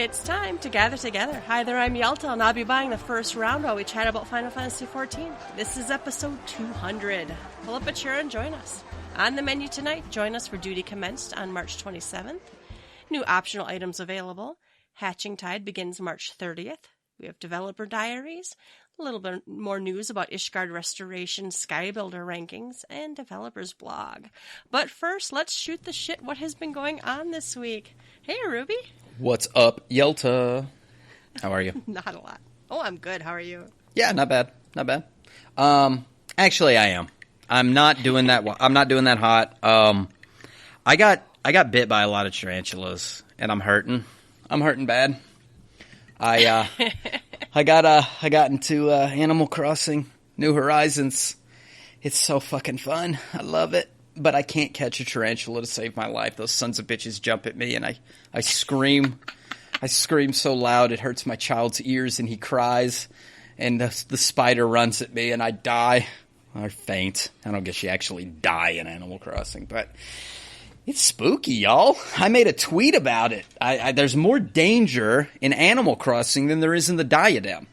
It's time to gather together. Hi there, I'm Yelta, and I'll be buying the first round while we chat about Final Fantasy XIV. This is episode 200. Pull up a chair and join us. On the menu tonight, join us for Duty Commenced on March 27th. New optional items available. Hatching Tide begins March 30th. We have Developer Diaries, a little bit more news about Ishgard Restoration, Skybuilder rankings, and Developer's Blog. But first, let's shoot the shit what has been going on this week. Hey, Ruby. What's up, Yelta? How are you? Not a lot. Oh, I'm good. How are you? Yeah, not bad. Not bad. Actually, I am. I'm not doing that. I'm not doing that hot. I got bit by a lot of tarantulas, and I'm hurting. I'm hurting bad. I got into Animal Crossing New Horizons. It's so fucking fun. I love it. But I can't catch a tarantula to save my life. Those sons of bitches jump at me, and I scream. I scream so loud it hurts my child's ears, and he cries. And the spider runs at me, and I die. Or faint. I don't guess you actually die in Animal Crossing, but it's spooky, y'all. I made a tweet about it. There's more danger in Animal Crossing than there is in the Diadem.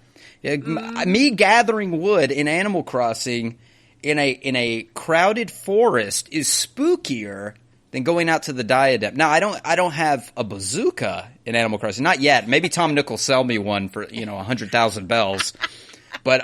Me gathering wood in Animal Crossing in a crowded forest is spookier than going out to the Diadem. Now, I don't have a bazooka in Animal Crossing, not yet. Maybe Tom Nook will sell me one for 100,000 bells, but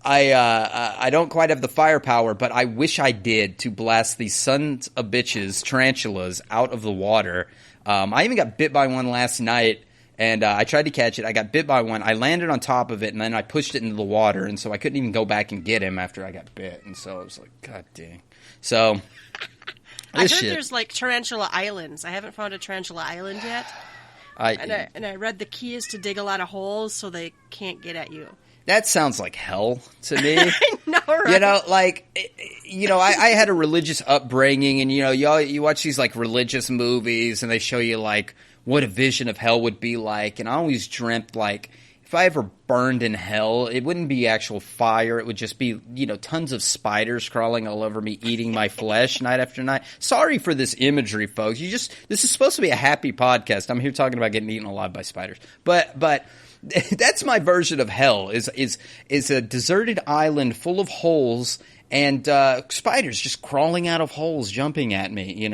I don't quite have the firepower. But I wish I did to blast these sons of bitches tarantulas out of the water. I even got bit by one last night. And I tried to catch it. I got bit by one. I landed on top of it, and then I pushed it into the water. And so I couldn't even go back and get him after I got bit. And so I was like, God dang. So, I heard there's like tarantula islands. I haven't found a tarantula island yet. And I read the key is to dig a lot of holes so they can't get at you. That sounds like hell to me. I know, right? I had a religious upbringing, and you watch these like religious movies, and they show you like what a vision of hell would be like. And I always dreamt like if I ever burned in hell, it wouldn't be actual fire. It would just be, tons of spiders crawling all over me, eating my flesh night after night. Sorry for this imagery, folks. This is supposed to be a happy podcast. I'm here talking about getting eaten alive by spiders. But that's my version of hell is a deserted island full of holes and spiders just crawling out of holes, jumping at me,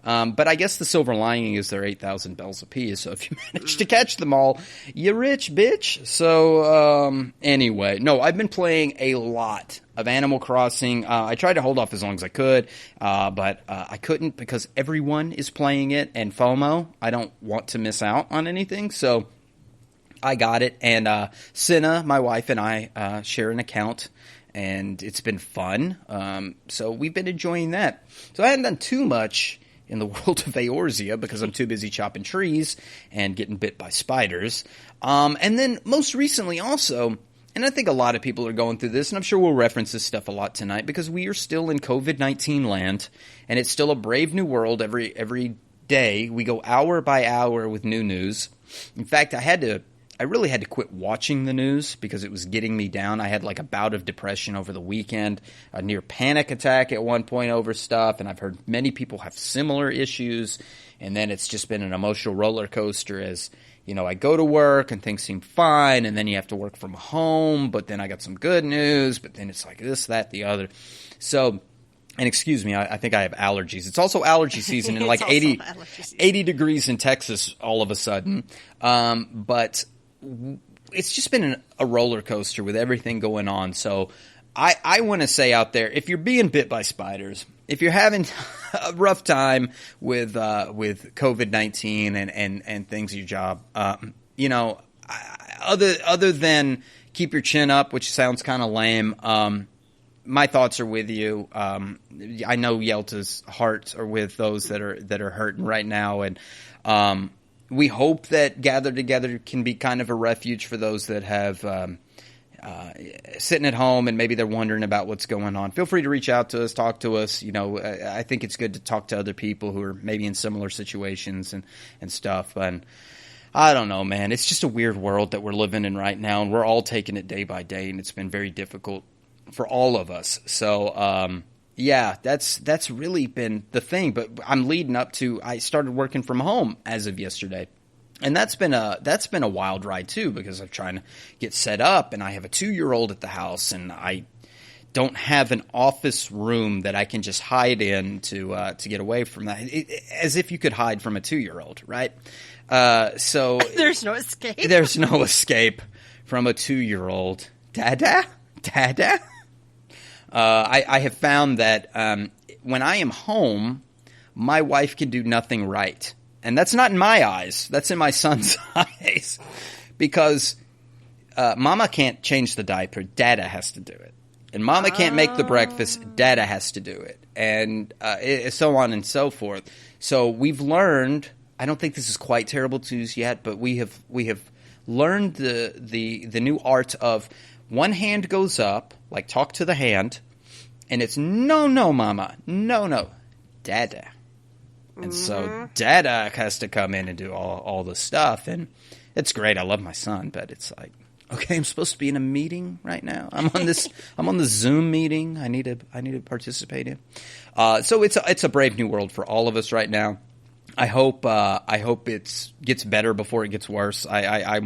But I guess the silver lining is they're 8,000 bells apiece, so if you manage to catch them all, you're rich, bitch. So, anyway. No, I've been playing a lot of Animal Crossing. I tried to hold off as long as I could, but I couldn't because everyone is playing it, and FOMO, I don't want to miss out on anything, so I got it. And Cinna, my wife, and I share an account, and it's been fun. So we've been enjoying that. So I hadn't done too much in the world of Eorzea because I'm too busy chopping trees and getting bit by spiders. And then most recently also, and I think a lot of people are going through this, and I'm sure we'll reference this stuff a lot tonight because we are still in COVID-19 land, and it's still a brave new world every day. We go hour by hour with new news. In fact, I really had to quit watching the news because it was getting me down. I had like a bout of depression over the weekend, a near panic attack at one point over stuff, and I've heard many people have similar issues, and then it's just been an emotional roller coaster as, I go to work and things seem fine, and then you have to work from home, but then I got some good news, but then it's like this, that, the other. So, and excuse me, I think I have allergies. It's also allergy season in like 80 degrees in Texas all of a sudden. But it's just been a roller coaster with everything going on. So I want to say out there, if you're being bit by spiders, if you're having a rough time with COVID-19 and things at your job, other than keep your chin up, which sounds kind of lame, my thoughts are with you. I know Yelta's hearts are with those that are hurting right now, and we hope that Gather Together can be kind of a refuge for those that have sitting at home and maybe they're wondering about what's going on. Feel free to reach out to us, talk to us. I think it's good to talk to other people who are maybe in similar situations and stuff. And I don't know, man. It's just a weird world that we're living in right now, and we're all taking it day by day, and it's been very difficult for all of us. So, yeah, that's really been the thing. But I'm leading up to, I started working from home as of yesterday. And that's been a wild ride too, because I'm trying to get set up, and I have a 2-year-old at the house, and I don't have an office room that I can just hide in to get away from that. As if you could hide from a 2-year-old, right? So there's no escape. There's no escape from a 2-year-old. Dada. I have found that when I am home, my wife can do nothing right. And that's not in my eyes. That's in my son's eyes. Because Mama can't change the diaper. Dada has to do it. And Mama can't make the breakfast. Dada has to do it. And so on and so forth. So we've learned, I don't think this is quite terrible twos yet, but we have learned the new art of one hand goes up, like talk to the hand, and it's no, Mama. No. Dada. And so Dada has to come in and do all the stuff, and it's great. I love my son, but it's like, okay, I'm supposed to be in a meeting right now. I'm on the Zoom meeting. I need to participate in. So it's a brave new world for all of us right now. I hope it gets better before it gets worse. I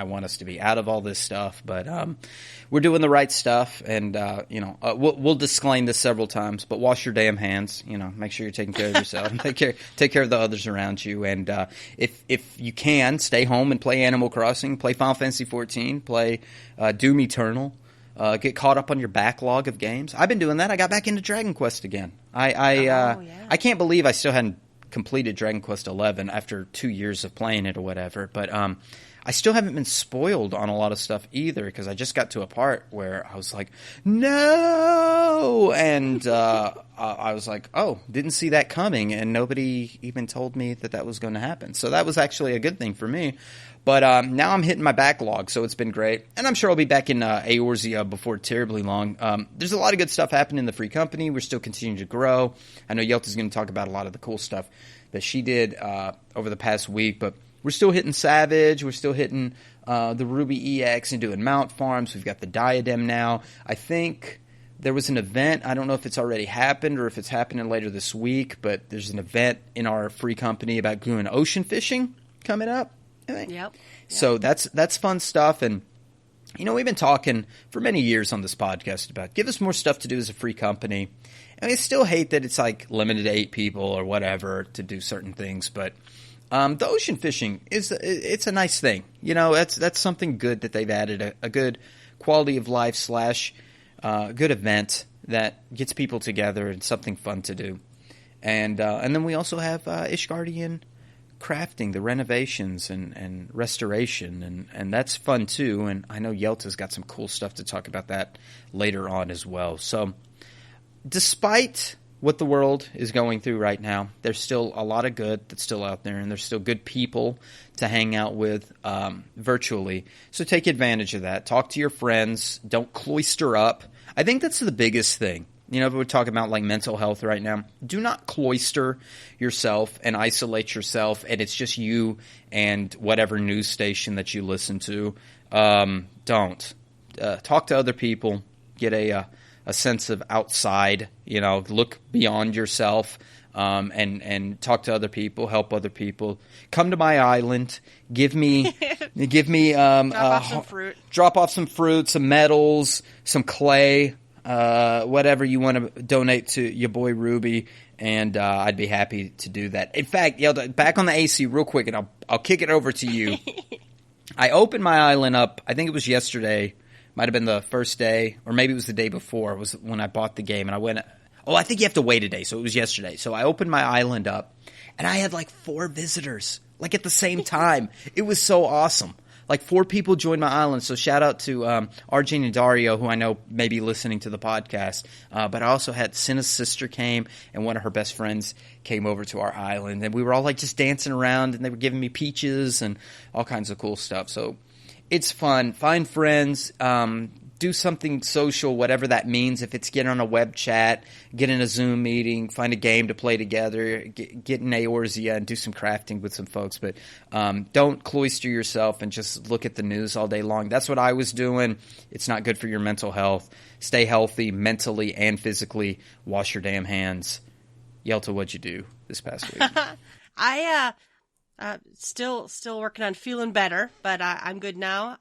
want us to be out of all this stuff, but we're doing the right stuff, and we'll disclaim this several times, but wash your damn hands. Make sure you're taking care of yourself, and take care of the others around you. And if you can, stay home and play Animal Crossing, play Final Fantasy XIV, play Doom Eternal. Get caught up on your backlog of games. I've been doing that. I got back into Dragon Quest again. I can't believe I still hadn't completed Dragon Quest XI after 2 years of playing it or whatever, but I still haven't been spoiled on a lot of stuff either, because I just got to a part where I was like, no! And I was like, oh, didn't see that coming, and nobody even told me that was going to happen. So that was actually a good thing for me. But now I'm hitting my backlog, so it's been great. And I'm sure I'll be back in Eorzea before terribly long. There's a lot of good stuff happening in the free company. We're still continuing to grow. I know Yelta's going to talk about a lot of the cool stuff that she did over the past week, but we're still hitting Savage. We're still hitting the Ruby EX and doing mount farms. We've got the Diadem now. I think there was an event. I don't know if it's already happened or if it's happening later this week, but there's an event in our free company about doing ocean fishing coming up, I think. Yep. So that's fun stuff. And, we've been talking for many years on this podcast about give us more stuff to do as a free company. And I still hate that it's like limited to 8 people or whatever to do certain things, but the ocean fishing it's a nice thing. That's something good that they've added, a good quality of life / good event that gets people together and something fun to do. And then we also have Ishgardian crafting, the renovations and restoration, and that's fun too. And I know Yelta's got some cool stuff to talk about that later on as well. So despite what the world is going through right now, there's still a lot of good that's still out there, and there's still good people to hang out with virtually. So take advantage of that. Talk to your friends. Don't cloister up. I think that's the biggest thing. If we're talking about like mental health right now, do not cloister yourself and isolate yourself, and it's just you and whatever news station that you listen to. Don't. Talk to other people. Get a sense of outside, look beyond yourself, and talk to other people, help other people. Come to my island, give me drop off some fruit, some metals, some clay, whatever you want to donate to your boy Ruby, and I'd be happy to do that. In fact, back on the AC real quick, and I'll kick it over to you. I opened my island up, I think it was yesterday. Might have been the first day, or maybe it was the day before, was when I bought the game. And I went, I think you have to wait a day, so it was yesterday. So I opened my island up, and I had like 4 visitors, like at the same time. It was so awesome. Like 4 people joined my island, so shout out to RJ and Dario, who I know may be listening to the podcast. But I also had Cinna's sister came, and one of her best friends came over to our island. And we were all like just dancing around, and they were giving me peaches and all kinds of cool stuff. So it's fun. Find friends. Do something social, whatever that means. If it's get on a web chat, get in a Zoom meeting, find a game to play together, get in Eorzea and do some crafting with some folks. But don't cloister yourself and just look at the news all day long. That's what I was doing. It's not good for your mental health. Stay healthy mentally and physically. Wash your damn hands. Yelta, what'd you do this past week? Still working on feeling better, but I'm good now.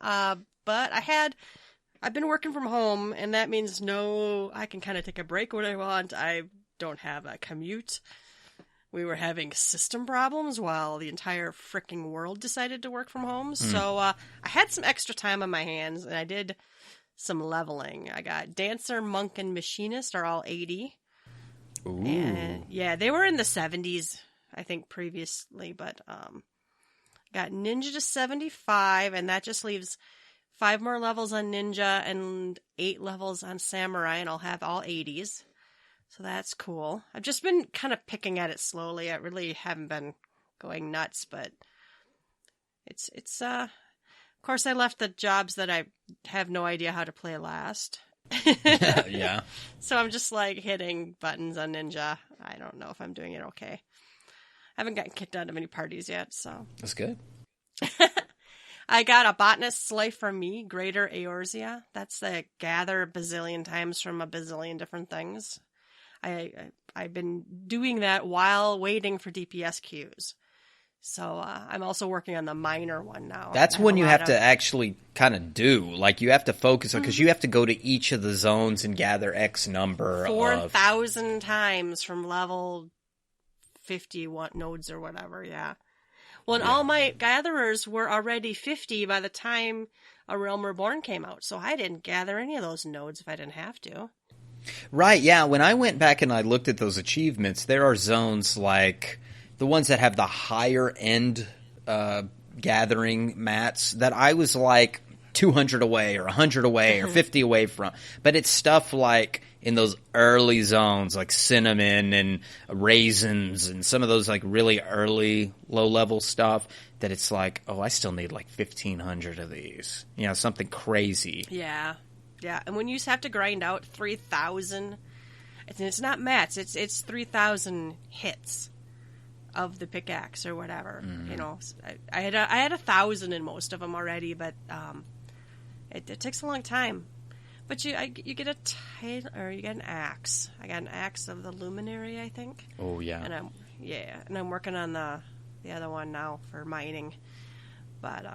But I've been working from home, and that means I can kind of take a break when I want. I don't have a commute. We were having system problems while the entire fricking world decided to work from home. So I had some extra time on my hands, and I did some leveling. I got Dancer, Monk, and Machinist are all 80. Ooh. And yeah, they were in the 70s, I think, previously, but got Ninja to 75, and that just leaves 5 more levels on Ninja and 8 levels on Samurai, and I'll have all 80s. So that's cool. I've just been kind of picking at it slowly. I really haven't been going nuts, but it's of course I left the jobs that I have no idea how to play last. Yeah. So I'm just like hitting buttons on Ninja. I don't know if I'm doing it okay. I haven't gotten kicked out of any parties yet, so. That's good. I got a Botanist's Life from me, Greater Eorzea. That's the gather a bazillion times from a bazillion different things. I've been doing that while waiting for DPS queues. So I'm also working on the minor one now. That's when you have to actually kind of do. Like, you have to focus on, because you have to go to each of the zones and gather X number 4,000 times from level 51 nodes or whatever, yeah. Well, and all my gatherers were already 50 by the time A Realm Reborn came out, so I didn't gather any of those nodes if I didn't have to. Right, yeah. When I went back and I looked at those achievements, there are zones like the ones that have the higher end gathering mats that I was like 200 away or 100 away or 50 away from. But it's stuff like in those early zones like cinnamon and raisins and some of those like really early low level stuff that it's like, oh, I still need like 1,500 of these. You know, something crazy. Yeah. Yeah, and when you have to grind out 3,000, it's not mats, it's 3,000 hits of the pickaxe or whatever. Mm-hmm. You know, I had 1,000 in most of them already, but it takes a long time. But you get a title, or you get an axe. I got an axe of the Luminary, I think. Oh yeah, and I'm working on the other one now for mining, but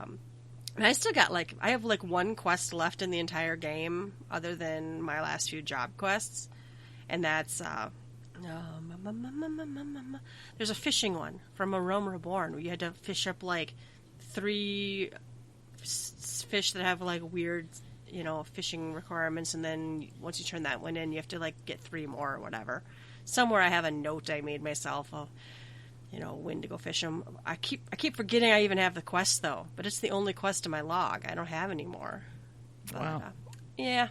and I still got I have one quest left in the entire game other than my last few job quests. And that's, there's a fishing one from A Realm Reborn where you had to fish up 3 fish that have weird, fishing requirements. And then once you turn that one in, you have to get 3 more or whatever. Somewhere I have a note I made myself of, when to go fish them. I keep forgetting I even have the quest, though. But it's the only quest in my log. I don't have any more. But, wow. Yeah.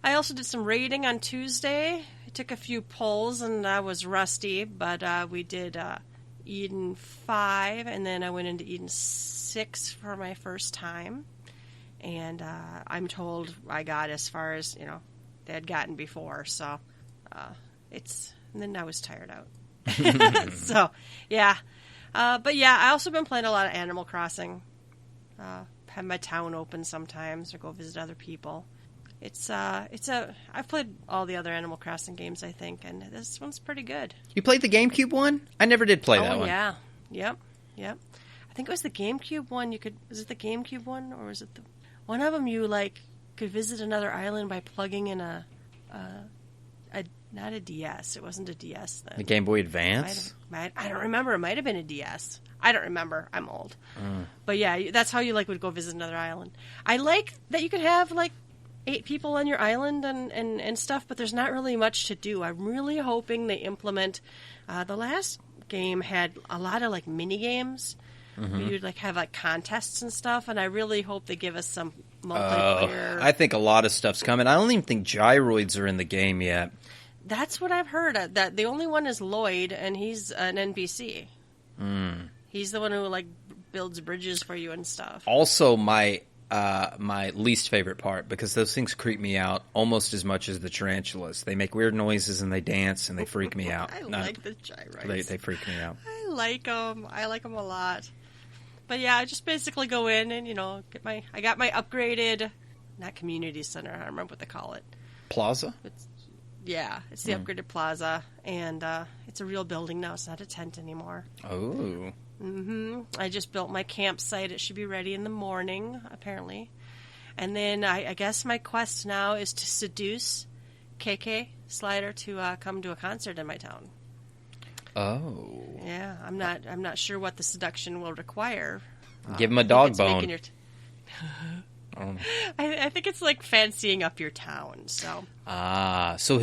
I also did some raiding on Tuesday. I took a few polls, and I was rusty. But we did Eden 5, and then I went into Eden 6 for my first time. And I'm told I got as far as, they had gotten before. So and then I was tired out. So, yeah. But yeah, I also been playing a lot of Animal Crossing. Have my town open sometimes or go visit other people. I've played all the other Animal Crossing games, I think, and this one's pretty good. You played the GameCube one? I never did play that one. Oh, yeah. Yep. I think it was the GameCube one. Was it the GameCube one, or was it one of them you, could visit another island by plugging in not a DS. It wasn't a DS then. The Game Boy Advance? I don't remember. It might have been a DS. I don't remember. I'm old. But yeah, that's how you would go visit another island. I like that you could have 8 people on your island and stuff, but there's not really much to do. I'm really hoping they implement. The last game had a lot of mini games. Mm-hmm. Where you'd have contests and stuff, and I really hope they give us some multiplayer. I think a lot of stuff's coming. I don't even think gyroids are in the game yet. That's what I've heard. That the only one is Lloyd, and he's an NPC. He's the one who builds bridges for you and stuff. Also, my least favorite part, because those things creep me out almost as much as the tarantulas. They make weird noises and they dance and they freak me out. I like the gyroids. They freak me out. I like them. I like them a lot. But yeah, I just basically go in and I got my upgraded, not community center. I don't remember what they call it. Plaza. It's the upgraded plaza, and it's a real building now. It's not a tent anymore. Oh. I just built my campsite. It should be ready in the morning, apparently. And then I guess my quest now is to seduce KK Slider to come to a concert in my town. Oh. Yeah, I'm not sure what the seduction will require. Give him a dog bone. I think it's like fancying up your town. So. So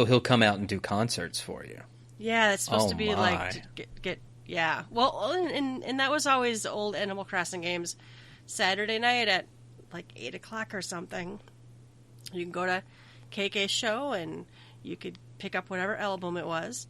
he'll come out and do concerts for you. Yeah, it's supposed to be like to get. Yeah, well, and that was always old Animal Crossing games. Saturday night at like 8:00 or something, you can go to KK's show and you could pick up whatever album it was.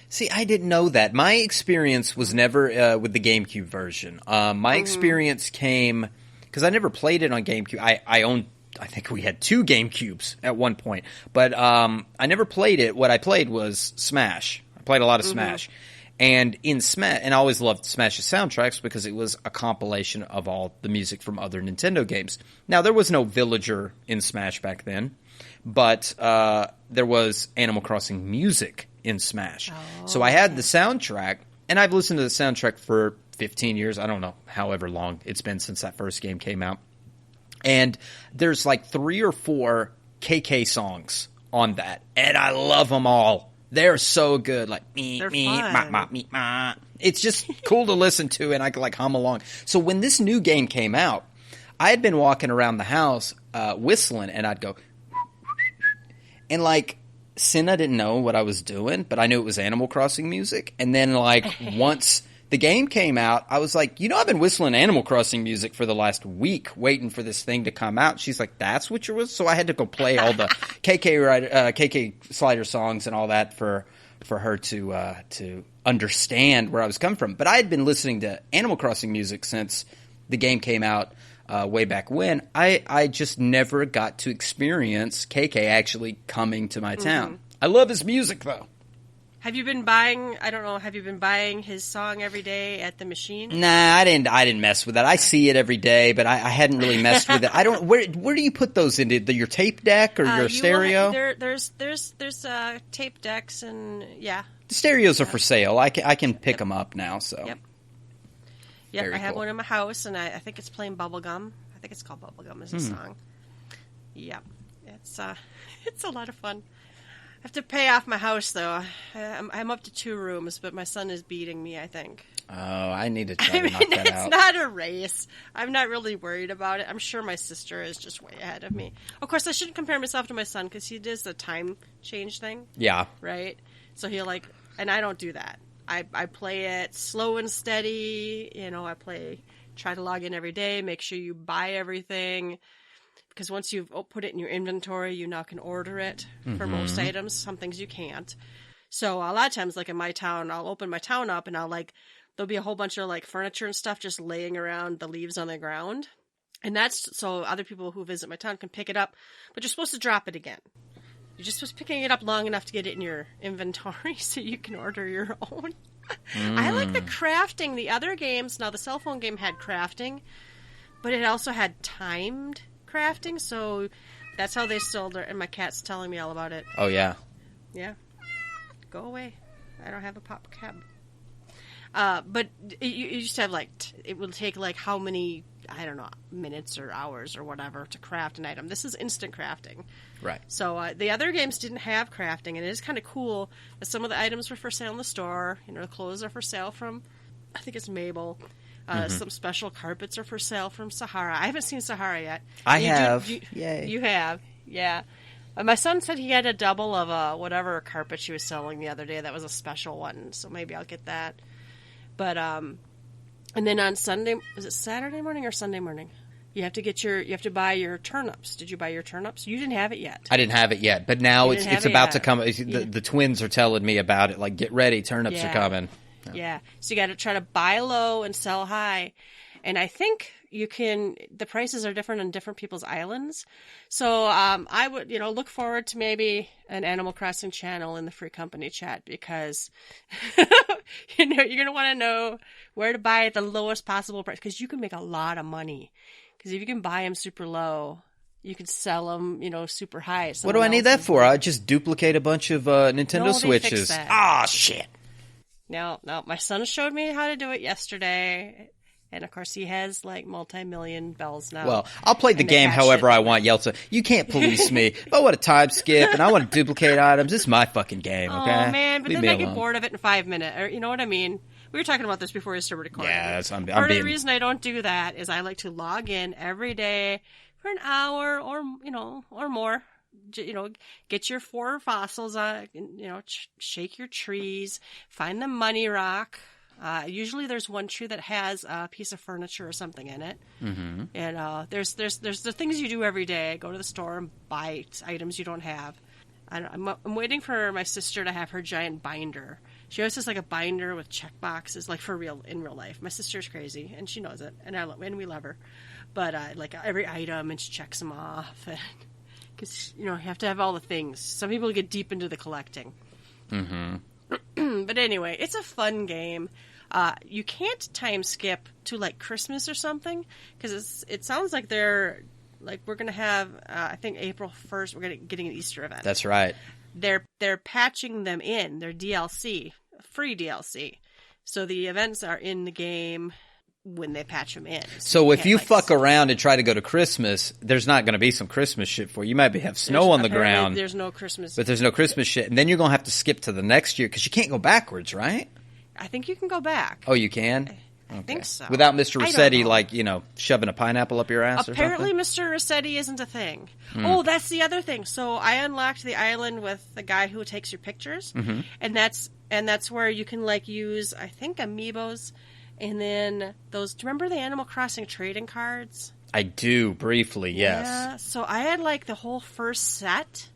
See, I didn't know that. My experience was never with the GameCube version. My experience came because I never played it on GameCube. I think we had 2 GameCubes at one point, but I never played it. What I played was Smash. I played a lot of Smash. And in Smash, and I always loved Smash's soundtracks because it was a compilation of all the music from other Nintendo games. Now, there was no Villager in Smash back then, but there was Animal Crossing music in Smash. Oh. So I had the soundtrack, and I've listened to the soundtrack for 15 years. I don't know, however long it's been since that first game came out. And there's like 3 or 4 KK songs on that, and I love them all. They're so good, like me, ma. It's just cool to listen to, and I can like hum along. So when this new game came out, I had been walking around the house whistling, and I'd go, and like Cinna didn't know what I was doing, but I knew it was Animal Crossing music. And then like once the game came out, I was like, I've been whistling Animal Crossing music for the last week, waiting for this thing to come out. She's like, that's what you're with? So I had to go play all the KK Slider songs and all that for her to understand where I was coming from. But I had been listening to Animal Crossing music since the game came out way back when. I just never got to experience KK actually coming to my town. I love his music, though. Have you been buying his song every day at the machine? Nah, I didn't mess with that. I see it every day, but I hadn't really messed with it. I don't. Where do you put those into? Your tape deck or your stereo? There's tape decks and yeah. The stereos are for sale. I can pick them up now. So. Yep. I have one in my house, and I think it's playing Bubblegum. I think it's called Bubblegum is the song. Yep. It's a lot of fun. I have to pay off my house, though. I'm up to 2 rooms, but my son is beating me, I think. Oh, I need to try to knock that out. It's not a race. I'm not really worried about it. I'm sure my sister is just way ahead of me. Of course, I shouldn't compare myself to my son because he does the time change thing. Yeah. Right? So he'll and I don't do that. I play it slow and steady. Try to log in every day, make sure you buy everything. Because once you've put it in your inventory, you now can order it for most items. Some things you can't. So a lot of times, like in my town, I'll open my town up and there'll be a whole bunch of like furniture and stuff just laying around the leaves on the ground. And that's so other people who visit my town can pick it up, but you're supposed to drop it again. You're just supposed to picking it up long enough to get it in your inventory so you can order your own. I like the crafting. The other games, now the cell phone game had crafting, but it also had timed crafting, so that's how they sold it, and my cat's telling me all about it. Oh, yeah. Yeah. Go away. I don't have a pop cab. But you used to have, it would take, how many, I don't know, minutes or hours or whatever to craft an item. This is instant crafting. Right. So the other games didn't have crafting, and it is kind of cool that some of the items were for sale in the store. The clothes are for sale from, I think it's Mabel. Some special carpets are for sale from Sahara. I haven't seen Sahara yet. I have. Yay. You have, yeah. My son said he had a double of whatever carpet she was selling the other day. That was a special one, so maybe I'll get that. But and then on Sunday, was it Saturday morning or Sunday morning? You have to buy your turnips. Did you buy your turnips? You didn't have it yet. I didn't have it yet, but now it's about to come. The twins are telling me about it. Like, get ready, turnips are coming. Yeah. So you got to try to buy low and sell high. And I think the prices are different on different people's islands. So I would, look forward to maybe an Animal Crossing channel in the free company chat because, you're going to want to know where to buy at the lowest possible price because you can make a lot of money. Because if you can buy them super low, you can sell them, super high. What do I need that for? I just duplicate a bunch of Nintendo Switches. Ah, shit. No, my son showed me how to do it yesterday. And, of course, he has, like, multi-million bells now. Well, I'll play the game however I want, Yelta. You can't police me. If I want to time skip and I want to duplicate items, it's my fucking game, okay? Oh, man, but then I get bored of it in 5 minutes. Or, you know what I mean? We were talking about this before we started recording. Yeah, Part of the reason I don't do that is I like to log in every day for an hour or more. Get your 4 fossils, shake your trees, find the money rock. Usually there's one tree that has a piece of furniture or something in it. Mm-hmm. And there's the things you do every day. Go to the store and buy items you don't have. I'm waiting for my sister to have her giant binder. She always has like a binder with check boxes, like in real life. My sister's crazy, and she knows it, and we love her. But like every item, and she checks them off. Because, you have to have all the things. Some people get deep into the collecting. Mm-hmm. But anyway, it's a fun game. You can't time skip to like Christmas or something because it sounds like we're going to have I think April 1st we're getting an Easter event. That's right. They're patching them in. They're DLC, free DLC. So the events are in the game when they patch them in. So if you fuck around and try to go to Christmas, there's not going to be some Christmas shit for you. You might have snow on the ground. There's no Christmas. But there's no Christmas shit. And then you're going to have to skip to the next year because you can't go backwards, right? I think you can go back. Oh, you can? I think so. Without Mr. Rossetti, shoving a pineapple up your ass Apparently, or something? Mr. Rossetti isn't a thing. Oh, that's the other thing. So I unlocked the island with the guy who takes your pictures. Mm-hmm. And that's where you can, use, I think, amiibos. And then those... Do you remember the Animal Crossing trading cards? I do, briefly, yes. Yeah, so I had, the whole first set.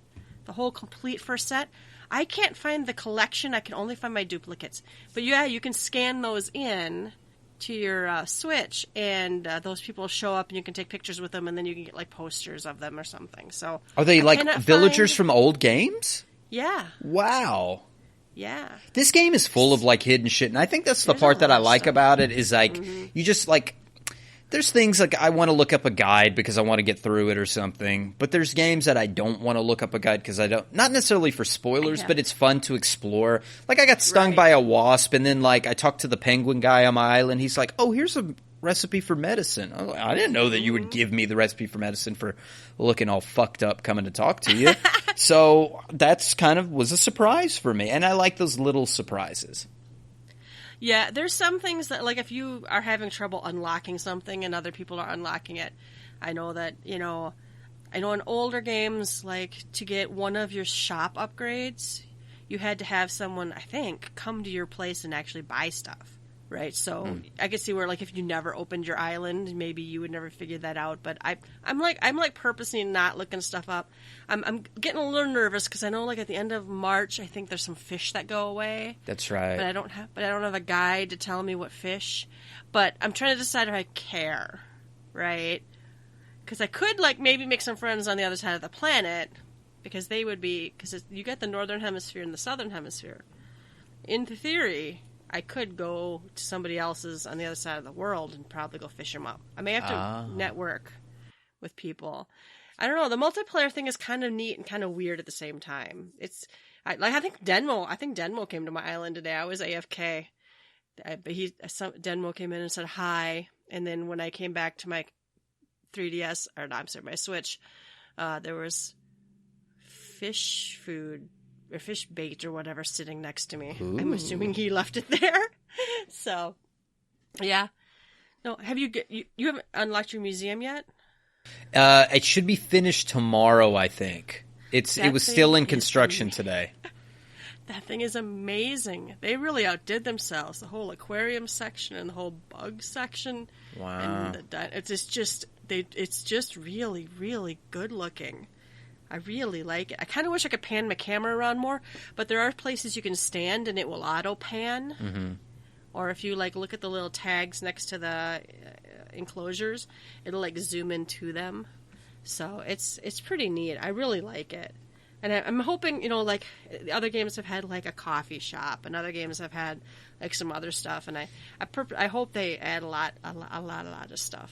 The whole complete first set. I can't find the collection. I can only find my duplicates. But yeah, you can scan those in to your Switch, and those people show up, and you can take pictures with them, and then you can get posters of them or something. So are they villagers from old games? Yeah. Wow. Yeah. This game is full of hidden shit, and I think that's the part that I like about it is you just there's things I want to look up a guide because I want to get through it or something, but there's games that I don't want to look up a guide because I don't, not necessarily for spoilers, but it's fun to explore. I got stung by a wasp, and then I talked to the penguin guy on my island. He's like, oh, here's a recipe for medicine. I didn't know that you would give me the recipe for medicine for looking all fucked up coming to talk to you. So that's was a surprise for me, and I like those little surprises. Yeah, there's some things that, if you are having trouble unlocking something and other people are unlocking it, I know that, I know in older games, to get one of your shop upgrades, you had to have someone, I think, come to your place and actually buy stuff, right? So I could see where, if you never opened your island, maybe you would never figure that out. But I'm purposely not looking stuff up. I'm getting a little nervous because I know at the end of March, I think there's some fish that go away. That's right. But I don't have a guide to tell me what fish. But I'm trying to decide if I care, right? Because I could maybe make some friends on the other side of the planet because they would be, because you got the northern hemisphere and the southern hemisphere. In theory, I could go to somebody else's on the other side of the world and probably go fish them up. I may have to network with people. I don't know. The multiplayer thing is kind of neat and kind of weird at the same time. I think Denmo came to my island today. I was AFK, but Denmo came in and said hi. And then when I came back to my 3DS, or no, I'm sorry, my Switch, there was fish food or fish bait or whatever sitting next to me. Ooh. I'm assuming he left it there. So, yeah. No, have you haven't unlocked your museum yet? It should be finished tomorrow, I think. It was still in construction today. That thing is amazing. They really outdid themselves. The whole aquarium section and the whole bug section. Wow. And it's just really, really good looking. I really like it. I kind of wish I could pan my camera around more, but there are places you can stand and it will auto pan. Mm-hmm. Or if you look at the little tags next to the enclosures, it'll zoom into them. So it's pretty neat. I really like it. And I'm hoping, other games have had a coffee shop, and other games have had some other stuff. And I hope they add a lot of stuff.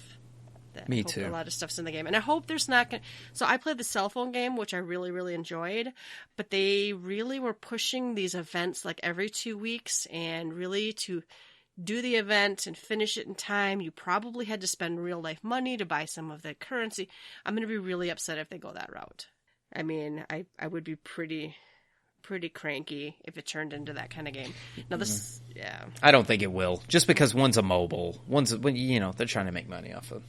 Me too. A lot of stuff's in the game. And I hope there's not going to... So I played the cell phone game, which I really, really enjoyed. But they really were pushing these events like every 2 weeks. And really to do the event and finish it in time, you probably had to spend real life money to buy some of the currency. I'm going to be really upset if they go that route. I mean, I would be pretty cranky if it turned into that kind of game. Now this, yeah. I don't think it will. Just because one's a mobile. They're trying to make money off of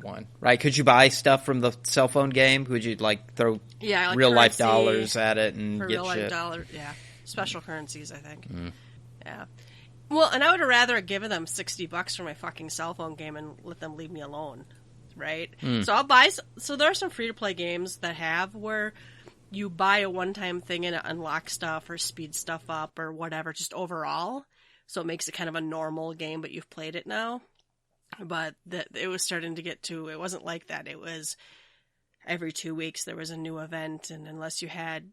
one, right? Could you buy stuff from the cell phone game? Would you throw real life dollars at it and get real shit? Life dollar, yeah, special currencies, I think. Yeah. Well, and I would have rather given them $60 for my fucking cell phone game and let them leave me alone, right? So I'll buy. So there are some free to play games that have where you buy a one time thing and it unlocks stuff or speeds stuff up or whatever, just overall. So it makes it kind of a normal game, but you've played it now. But it was starting to get to, it wasn't like that. It was every 2 weeks there was a new event, and unless you had,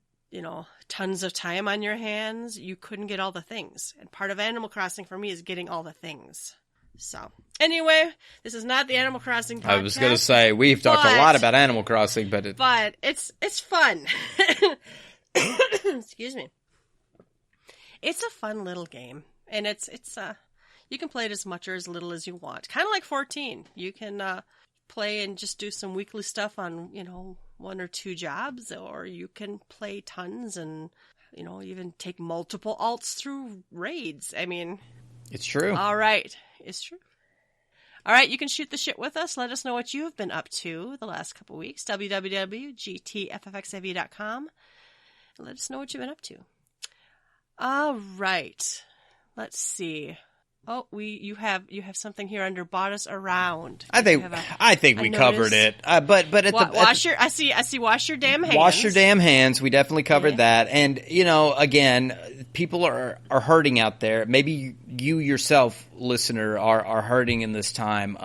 tons of time on your hands, you couldn't get all the things. And part of Animal Crossing for me is getting all the things. So, anyway, this is not the Animal Crossing podcast. I was going to say, we've talked a lot about Animal Crossing, but it's fun. Excuse me. It's a fun little game, and it's you can play it as much or as little as you want. Kind of like 14. You can play and just do some weekly stuff on, 1 or 2 jobs, or you can play tons and, even take multiple alts through raids. I mean... It's true. All right. It's true. All right, you can shoot the shit with us. Let us know what you've been up to the last couple weeks. www.GTFFXIV.com. Let us know what you've been up to. All right. Let's see. Oh, you have something here under bought us around. I think we covered it. But at I see wash your damn hands. Wash your damn hands. We definitely covered that. And again, people are hurting out there. Maybe you yourself, listener, are hurting in this time.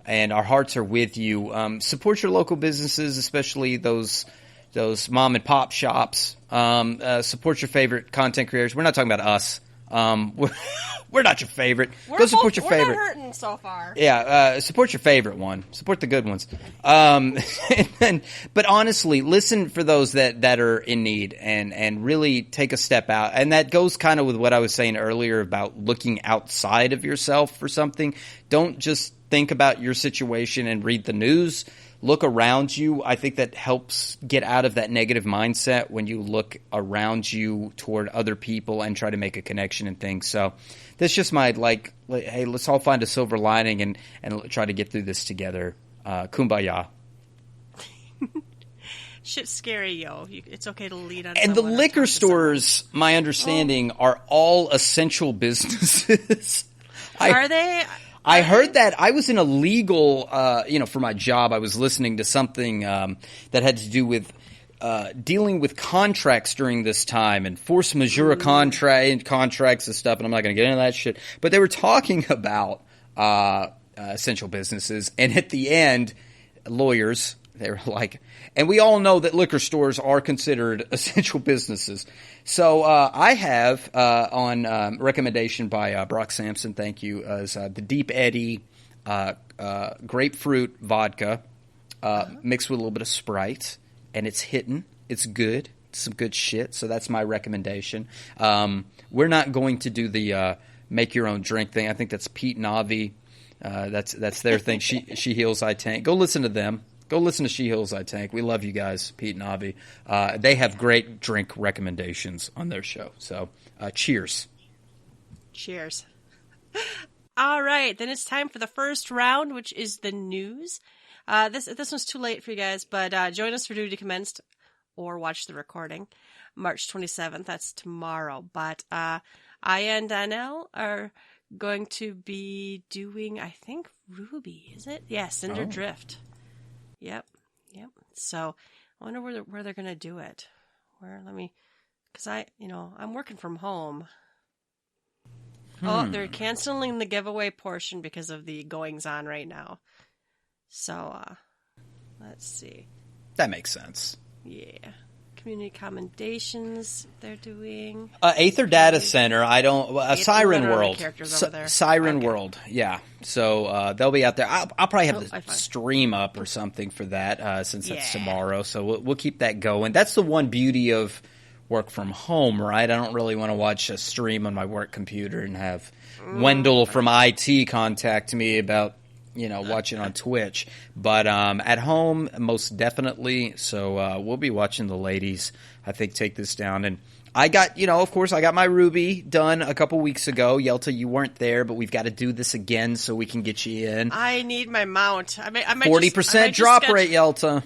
And our hearts are with you. Support your local businesses, especially those mom and pop shops. Support your favorite content creators. We're not talking about us. We're not your favorite. Go support your favorite. We're not hurting so far. Yeah, support your favorite one. Support the good ones. But honestly, listen for those that are in need and really take a step out. And that goes kind of with what I was saying earlier about looking outside of yourself for something. Don't just think about your situation and read the news. Look around you. I think that helps get out of that negative mindset when you look around you toward other people and try to make a connection and things. So that's just my, hey, let's all find a silver lining and try to get through this together. Kumbaya. Shit's scary, yo. It's okay to lead on. And the liquor stores, my understanding, are all essential businesses. Are they? I heard that. I was in a legal, for my job, I was listening to something that had to do with dealing with contracts during this time and force majeure contracts and stuff, and I'm not going to get into that shit. But they were talking about essential businesses, and at the end, lawyers, they were like, and we all know that liquor stores are considered essential businesses. So I have, on recommendation by Brock Sampson, thank you, is the Deep Eddy grapefruit vodka mixed with a little bit of Sprite, and it's hitting. It's good. It's some good shit. So that's my recommendation. We're not going to do the make your own drink thing. I think that's Pete and Avi. That's their thing. She Heals, I Tank. Go listen to them. Go listen to She Heals, I Tank. We love you guys, Pete and Avi. They have great drink recommendations on their show. So, cheers. Cheers. All right, then it's time for the first round, which is the news. This one's too late for you guys, but join us for Duty Commenced or watch the recording. March 27th, that's tomorrow. But I and Danielle are going to be doing, I think, Ruby, is it? Yeah, Cinder Drift. Yep. So I wonder where they're going to do it. Because I'm working from home. Oh, they're canceling the giveaway portion because of the goings on right now. So, let's see. That makes sense. Yeah. community commendations they're doing. Aether Data Center. I don't. Siren World. Characters over there. Siren Okay. World. Yeah. So they'll be out there. I'll probably have I the find- stream up or something for that since that's Yeah. tomorrow. So we'll keep that going. That's the one beauty of work from home, right? I don't really want to watch a stream on my work computer and have Wendell from IT contact me about watching on Twitch. But at home, most definitely. So we'll be watching the ladies, I think, take this down. And I got, of course, I got my Ruby done a couple weeks ago. Yelta, you weren't there, but we've got to do this again so we can get you in. I need my mount. I might 40% drop rate, Yelta.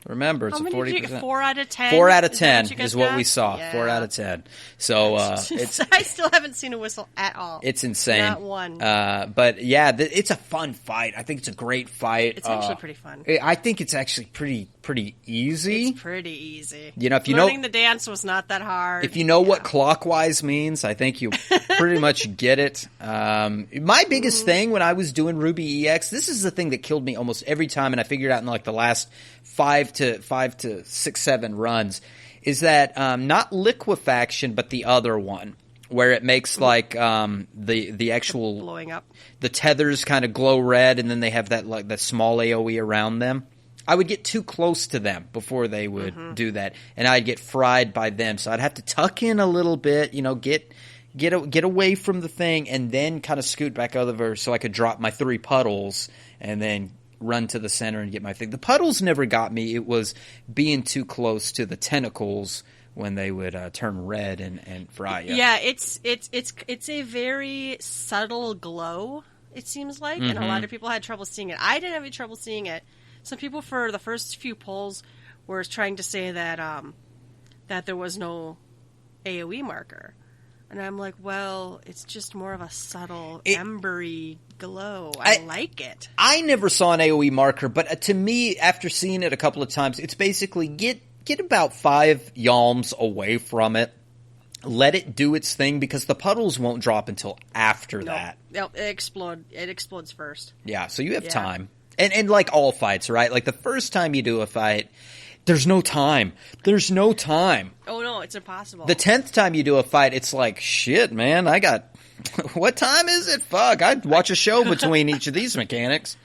Remember, it's How a many 40%. did you get? 4 out of 10? 4 out of Is that 10 what you guys is what got? we saw. Yeah. 4 out of 10. So it's I still haven't seen a whistle at all. it's insane. Not one. But yeah, it's a fun fight. I think it's a great fight. It's actually pretty fun. I think it's actually pretty easy. It's pretty easy. If you Learning know the dance was not that hard. if you know what clockwise means, I think you pretty much get it. My biggest thing when I was doing Ruby EX, this is the thing that killed me almost every time, and I figured out in like the last 5 to 6, 7 runs, is that not liquefaction, but the other one, where it makes like the actual blowing up. the tethers kind of glow red, and then they have that like the small AOE around them. I would get too close to them before they would do that, and I'd get fried by them. So I'd have to tuck in a little bit, get away from the thing, and then kind of scoot back over so I could drop my 3 puddles and then run to the center and get my thing. The puddles never got me. It was being too close to the tentacles when they would turn red and fry you. Yeah, it's a very subtle glow, it seems like, and a lot of people had trouble seeing it. I didn't have any trouble seeing it. Some people for the first few polls were trying to say that that there was no AoE marker. And I'm like, well, it's just more of a subtle, embery glow. I like it. I never saw an AoE marker, but to me, after seeing it a couple of times, it's basically get about 5 yalms away from it. Let it do its thing, because the puddles won't drop until after that. No, it explodes first. Yeah, so you have time. And like all fights, right? Like the first time you do a fight, there's no time. There's no time. Oh, no, it's impossible. The 10th time you do a fight, it's like, shit, man, I got... what time is it? Fuck, I'd watch a show between each of these mechanics.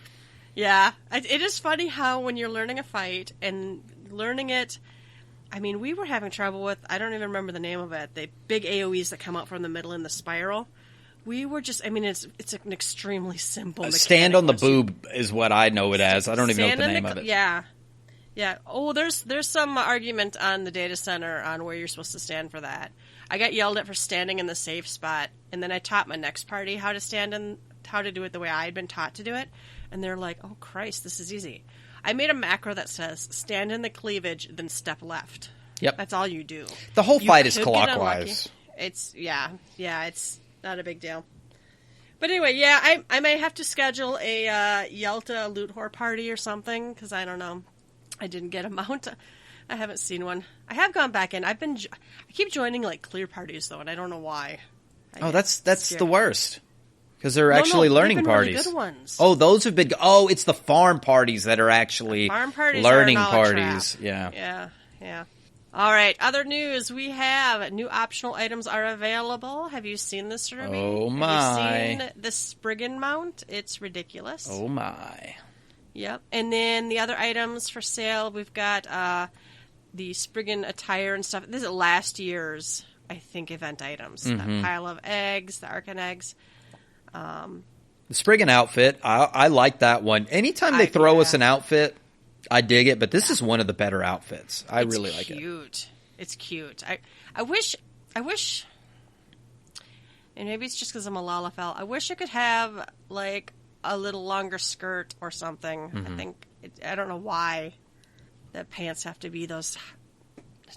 Yeah. It is funny how when you're learning a fight and learning it... I mean, we were having trouble with... I don't even remember the name of it. The big AoEs that come out from the middle in the spiral. We were just... I mean, it's an extremely simple mechanic. Stand on the boob is what I know it as. I don't even know what the name of it. Yeah. Yeah. Oh, there's some argument on the data center on where you're supposed to stand for that. I got yelled at for standing in the safe spot, and then I taught my next party how to do it the way I had been taught to do it, and they're like, "Oh Christ, this is easy." I made a macro that says stand in the cleavage, then step left. Yep. That's all you do. The whole You fight is could get clockwise. unlucky. It's it's not a big deal. But anyway, yeah, I might have to schedule a Yelta loot whore party or something, because I don't know. I didn't get a mount. I haven't seen one. I have gone back in. I keep joining like clear parties though, and I don't know why. That's the worst. Because they're actually learning they've been parties. Really good ones. Oh, those have been. Oh, it's the farm parties that are actually Farm parties learning are a knowledge parties. trap. Yeah. Yeah. All right. Other news. We have new optional items are available. Have you seen this, Ruby? Oh my! Have you seen the Spriggan mount? It's ridiculous. Oh my! Yep. And then the other items for sale, we've got the Spriggan attire and stuff. This is last year's, I think, event items. That pile of eggs, the Arcan eggs. The Spriggan outfit, I like that one. Anytime they throw us an outfit, I dig it. But this is one of the better outfits. I really like it. It's cute. I wish, and maybe it's just because I'm a Lalafell. I wish I could have like a little longer skirt or something. I don't know why the pants have to be those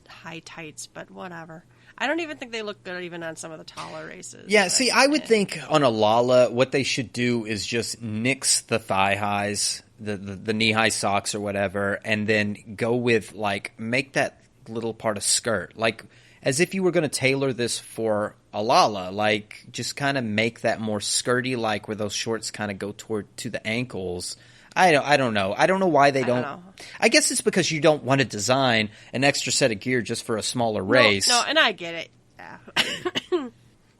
high tights, but whatever. I don't even think they look good even on some of the taller races. Yeah, see, I would think on a Lala, what they should do is just nix the thigh highs, the knee-high socks or whatever, and then go with, like, make that little part of skirt. Like, as if you were going to tailor this for a Lala. Like, just kind of make that more skirty, like, where those shorts kind of go to the ankles. I don't know. I don't know why they don't don't. know. I guess it's because you don't want to design an extra set of gear just for a smaller race. No, and I get it. Yeah.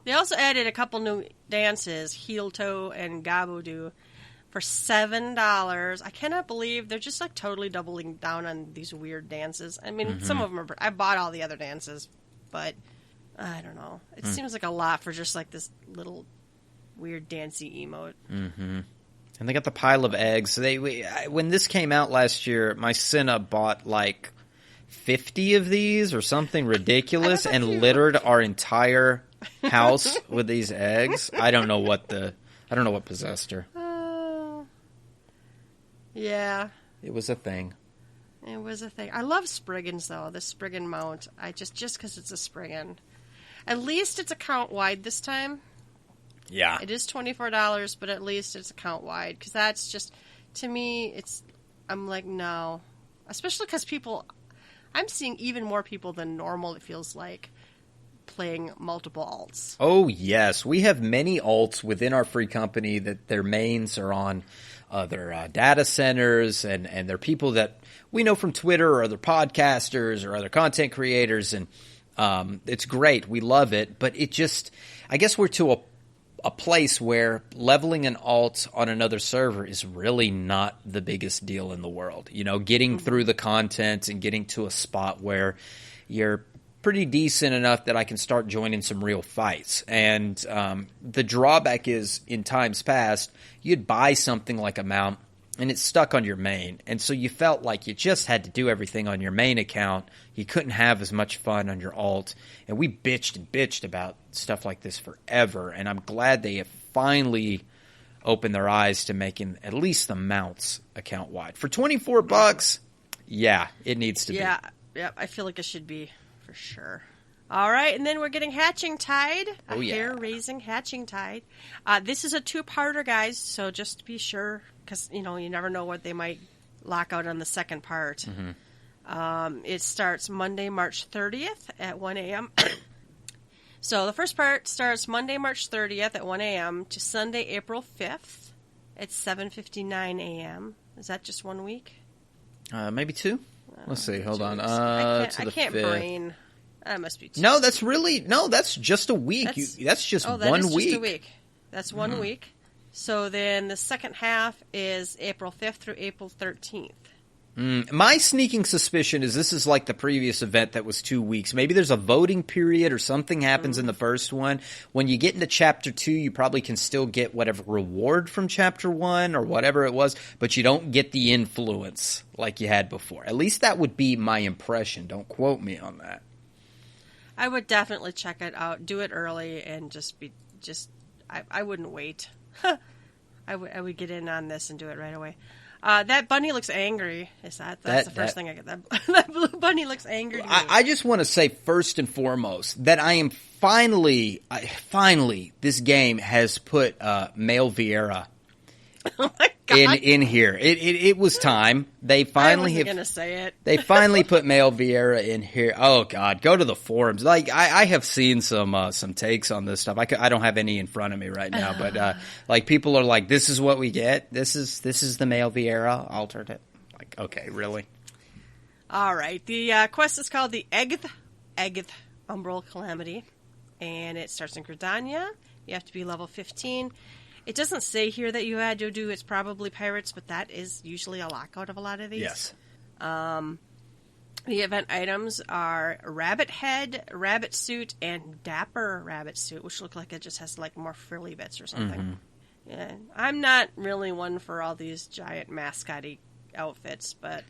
They also added a couple new dances, heel toe and gabudu, for $7. I cannot believe they're just like totally doubling down on these weird dances. I mean, some of them are. I bought all the other dances, but I don't know. It seems like a lot for just like this little weird dancey emote. Mm-hmm. And they got the pile of eggs. When this came out last year, my Senna bought like 50 of these or something ridiculous and littered our entire house with these eggs. I don't know what possessed her. Yeah. It was a thing. It was a thing. I love Spriggans though, the Spriggan mount. I just because it's a Spriggan. At least it's account wide this time. Yeah. It is $24, but at least it's account wide. Because that's just, to me, I'm like, no. Especially because I'm seeing even more people than normal, it feels like, playing multiple alts. Oh, yes. We have many alts within our free company that their mains are on other data centers, and they're people that we know from Twitter or other podcasters or other content creators, and it's great. We love it, but it just, I guess we're to a place where leveling an alt on another server is really not the biggest deal in the world. You know, getting through the content and getting to a spot where you're pretty decent enough that I can start joining some real fights. And the drawback is, in times past, you'd buy something like a mount and it's stuck on your main. And so you felt like you just had to do everything on your main account. You couldn't have as much fun on your alt. And we bitched and bitched about stuff like this forever. And I'm glad they have finally opened their eyes to making at least the mounts account wide. For $24, yeah, it needs to be. Yeah, I feel like it should be for sure. All right, and then we're getting Hatching Tide, hair-raising Hatching Tide. This is a two-parter, guys, so just be sure, because, you never know what they might lock out on the second part. It starts Monday, March 30th at 1 a.m. So the first part starts Monday, March 30th at 1 a.m. to Sunday, April 5th at 7:59 a.m. Is that just 1 week? Maybe two? Let's see, hold on. I can't brain. That must be 2. No, that's just a week. That's just 1 week. That is just a week. That's 1 week. So then the second half is April 5th through April 13th. My sneaking suspicion is this is like the previous event that was 2 weeks. Maybe there's a voting period or something happens in the first one. When you get into Chapter 2, you probably can still get whatever reward from Chapter 1 or whatever it was, but you don't get the influence like you had before. At least that would be my impression. Don't quote me on that. I would definitely check it out. Do it early and I wouldn't wait. I would get in on this and do it right away. That bunny looks angry. That's the first thing I get. That blue bunny looks angry to me. I just want to say first and foremost that I am finally, this game has put male Vieira oh my God. in here. It was time. They finally I wasn't gonna say it. They finally put male Vieira in here. Oh God, go to the forums. Like I have seen some takes on this stuff. I don't have any in front of me right now, but like people are like, this is what we get. This is the male Vieira alternate. Like, okay, really? All right. The quest is called the Egth Umbral Calamity, and it starts in Gridania. You have to be level 15. It doesn't say here that you had to do it's probably pirates, but that is usually a lockout of a lot of these. Yes. The event items are Rabbit Head, Rabbit Suit, and Dapper Rabbit Suit, which look like it just has like more frilly bits or something. Yeah, I'm not really one for all these giant mascot-y outfits, but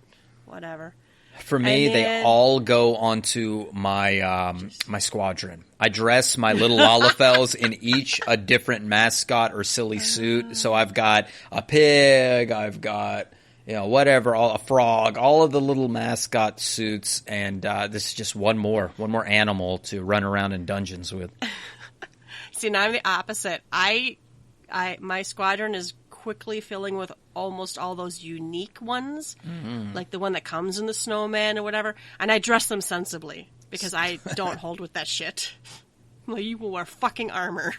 whatever. For me, they all go onto my my squadron. I dress my little Lalafels in each a different mascot or silly suit. So I've got a pig, I've got whatever, a frog, all of the little mascot suits, and this is just one more animal to run around in dungeons with. See, now I'm the opposite. My squadron is quickly filling with almost all those unique ones, like the one that comes in the snowman or whatever, and I dress them sensibly because I don't hold with that shit. Well, you will wear fucking armor.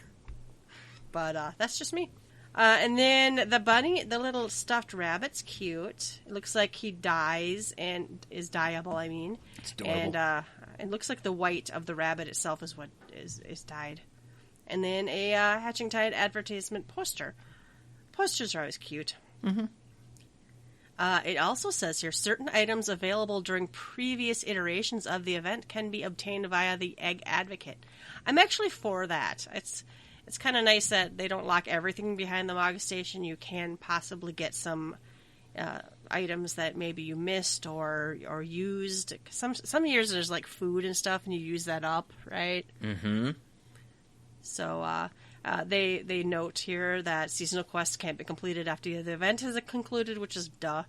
But that's just me. And then the bunny, the little stuffed rabbit's cute. It looks like he dies and is dyeable, I mean. It's adorable. And it looks like the white of the rabbit itself is what is dyed. And then a Hatching Tide advertisement poster. Posters are always cute. Mm-hmm. It also says here, certain items available during previous iterations of the event can be obtained via the Egg Advocate. I'm actually for that. It's kind of nice that they don't lock everything behind the Mog Station. You can possibly get some items that maybe you missed or used. Some years there's like food and stuff, and you use that up, right? Mm-hmm. So they note here that seasonal quests can't be completed after the event has concluded, which is duh.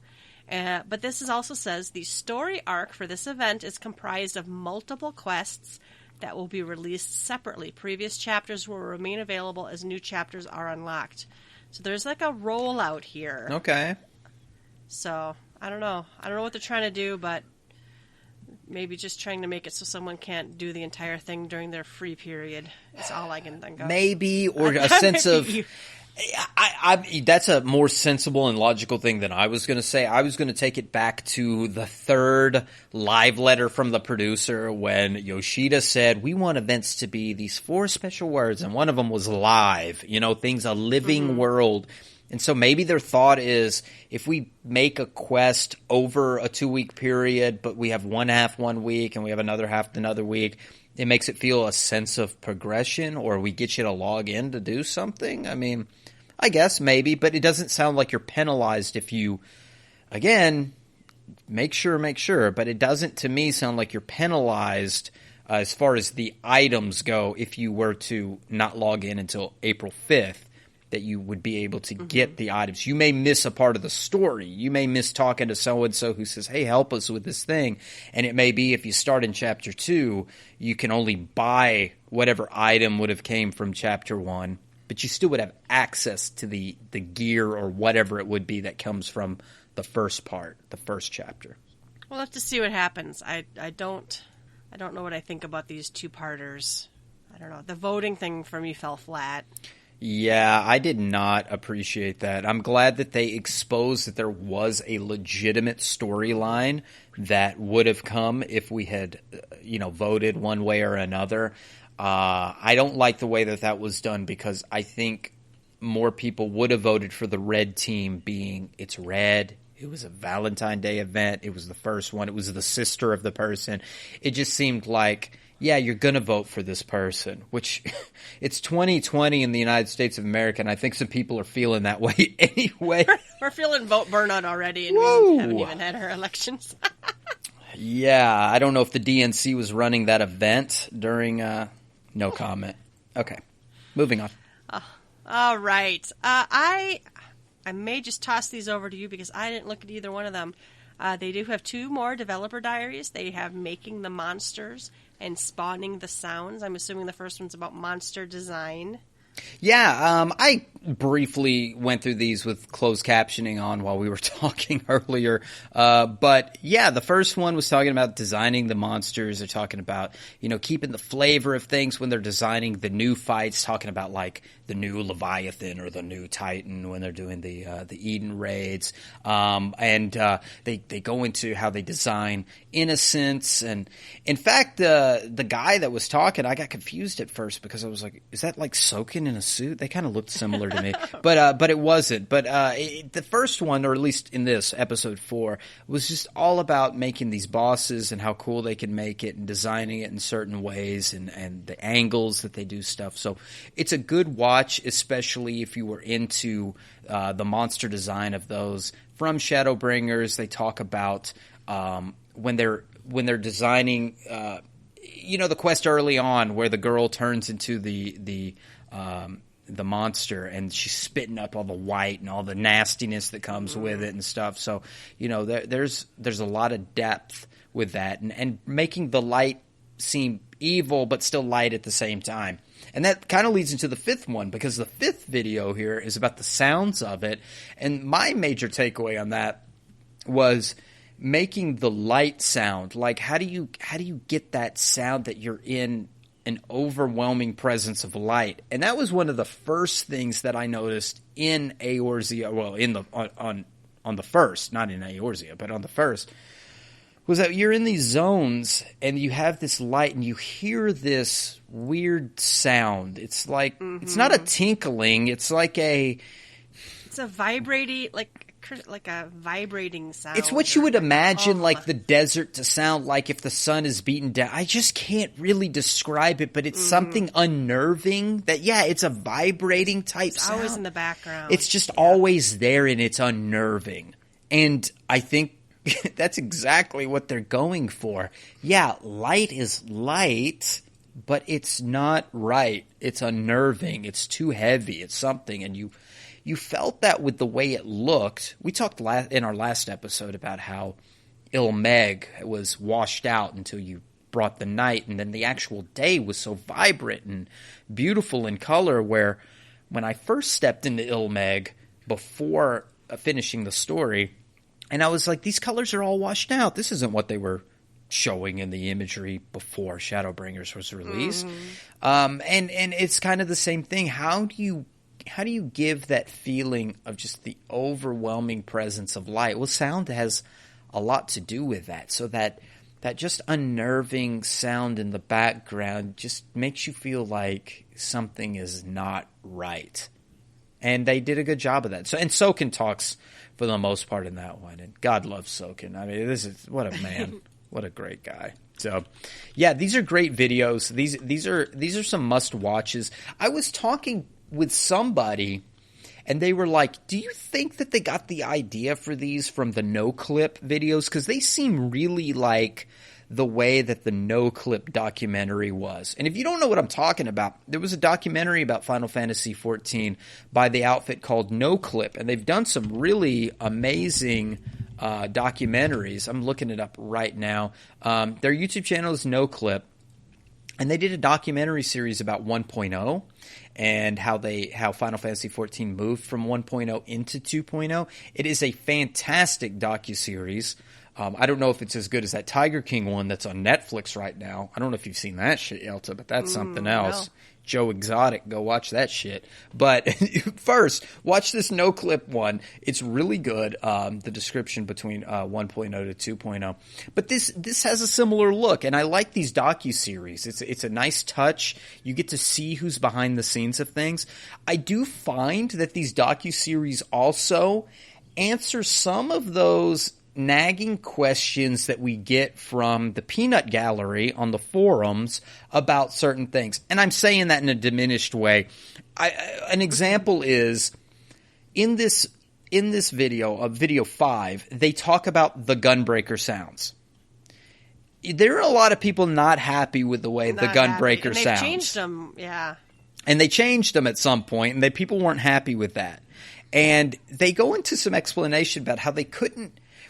But this also says the story arc for this event is comprised of multiple quests that will be released separately. Previous chapters will remain available as new chapters are unlocked. So there's like a rollout here. Okay. So I don't know. I don't know what they're trying to do, but maybe just trying to make it so someone can't do the entire thing during their free period. It's all I can think of. Maybe, or a sense of... that's a more sensible and logical thing than I was going to say. I was going to take it back to the third live letter from the producer when Yoshida said, we want events to be these 4 special words, and one of them was live. Things, a living world. And so maybe their thought is, if we make a quest over a 2-week period, but we have one half 1 week and we have another half another week, it makes it feel a sense of progression, or we get you to log in to do something. I mean, I guess maybe, but it doesn't sound like you're penalized if you, again, make sure, but it doesn't to me sound like you're penalized as far as the items go if you were to not log in until April 5th, that you would be able to get the items. You may miss a part of the story. You may miss talking to so-and-so who says, hey, help us with this thing. And it may be if you start in Chapter 2, you can only buy whatever item would have came from Chapter 1, but you still would have access to the gear or whatever it would be that comes from the first part, the first chapter. We'll have to see what happens. I don't know what I think about these 2-parters. I don't know. The voting thing for me fell flat. Yeah, I did not appreciate that. I'm glad that they exposed that there was a legitimate storyline that would have come if we had, voted one way or another. I don't like the way that was done, because I think more people would have voted for the red team being, it's red. It was a Valentine's Day event. It was the first one. It was the sister of the person. It just seemed like, yeah, you're going to vote for this person, which it's 2020 in the United States of America, and I think some people are feeling that way anyway. We're feeling vote burnout already, and we haven't even had our elections. Yeah, I don't know if the DNC was running that event during... no comment. Okay, moving on. All right. I may just toss these over to you because I didn't look at either one of them. They do have 2 more developer diaries. They have Making the Monsters and Spawning the Sounds. I'm assuming the first one's about monster design. Yeah, I briefly went through these with closed captioning on while we were talking earlier. But yeah, the first one was talking about designing the monsters. They're talking about, keeping the flavor of things when they're designing the new fights, talking about like the new Leviathan or the new Titan when they're doing the Eden raids. And they go into how they design innocence. And in fact, the guy that was talking, I got confused at first because I was like, is that like Soken in a suit? They kind of looked similar to me, but it wasn't. But the first one, or at least in this episode 4, was just all about making these bosses and how cool they can make it and designing it in certain ways and the angles that they do stuff. So it's a good watch, especially if you were into the monster design of those. From Shadowbringers, they talk about when they're designing, the quest early on where the girl turns into the monster and she's spitting up all the white and all the nastiness that comes with it and stuff. So, there's a lot of depth with that and making the light seem evil but still light at the same time. And that kind of leads into the 5th one, because the 5th video here is about the sounds of it. And my major takeaway on that was making the light sound. Like, how do you get that sound that you're in an overwhelming presence of light. And that was one of the first things that I noticed in Eorzea, well, in the on the first, not in Eorzea, but on the first, was that you're in these zones and you have this light and you hear this weird sound. It's like, it's not a tinkling, it's like a... It's a vibrating, like a vibrating sound. It's what you would imagine like the desert to sound like if the sun is beaten down. I just can't really describe it, but it's something unnerving that, it's a vibrating type sound. Always in the background. It's just always there and it's unnerving. And I think that's exactly what they're going for. Yeah, light is light, but it's not right. It's unnerving. It's too heavy. It's something. And you felt that with the way it looked. We talked in our last episode about how Ilmeg was washed out until you brought the night, and then the actual day was so vibrant and beautiful in color, where when I first stepped into Ilmeg before finishing the story, and I was like, these colors are all washed out. This isn't what they were showing in the imagery before Shadowbringers was released. And it's kind of the same thing. How do you give that feeling of just the overwhelming presence of light? Well, sound has a lot to do with that. So that just unnerving sound in the background just makes you feel like something is not right. And they did a good job of that. So, and Soken talks for the most part in that one. And God loves Soken. I mean, what a man. What a great guy. So, yeah, these are great videos. These are some must watches. I was talking with somebody and they were like, do you think that they got the idea for these from the no clip videos? Because they seem really like the way that the no clip documentary was. And if you don't know what I'm talking about, there was a documentary about Final Fantasy XIV by the outfit called No Clip, and they've done some really amazing documentaries. I'm looking it up right now. Their YouTube channel is No Clip, and they did a documentary series about 1.0 and how Final Fantasy XIV moved from 1.0 into 2.0. It is a fantastic docuseries. I don't know if it's as good as that Tiger King one that's on Netflix right now. I don't know if you've seen that shit, Yelta, but that's something else. No. Joe Exotic, go watch that shit. But first, watch this no clip one. It's really good. The description between 1.0 to 2.0. But this has a similar look, and I like these docuseries. It's a nice touch. You get to see who's behind the scenes of things. I do find that these docuseries also answer some of those nagging questions that we get from the peanut gallery on the forums about certain things. And I'm saying that in a diminished way. An example is in this video, video 5, they talk about the Gunbreaker sounds. There are a lot of people not happy with the way the Gunbreaker sounds. They've changed them, yeah. And they changed them at some point, and people weren't happy with that. And they go into some explanation about how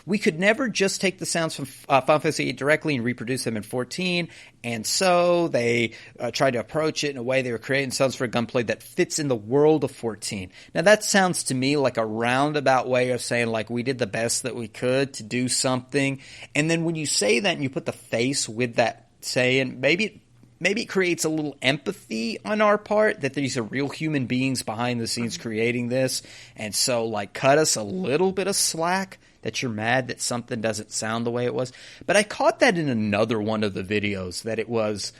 we could never just take the sounds from Final Fantasy VIII directly and reproduce them in 14, and so they tried to approach it in a way they were creating sounds for gunplay that fits in the world of 14. Now that sounds to me like a roundabout way of saying like we did the best that we could to do something, and then when you say that and you put the face with that saying, maybe it creates a little empathy on our part that these are real human beings behind the scenes creating this, and so like cut us a little bit of slack that you're mad that something doesn't sound the way it was. But I caught that in another one of the videos that it was,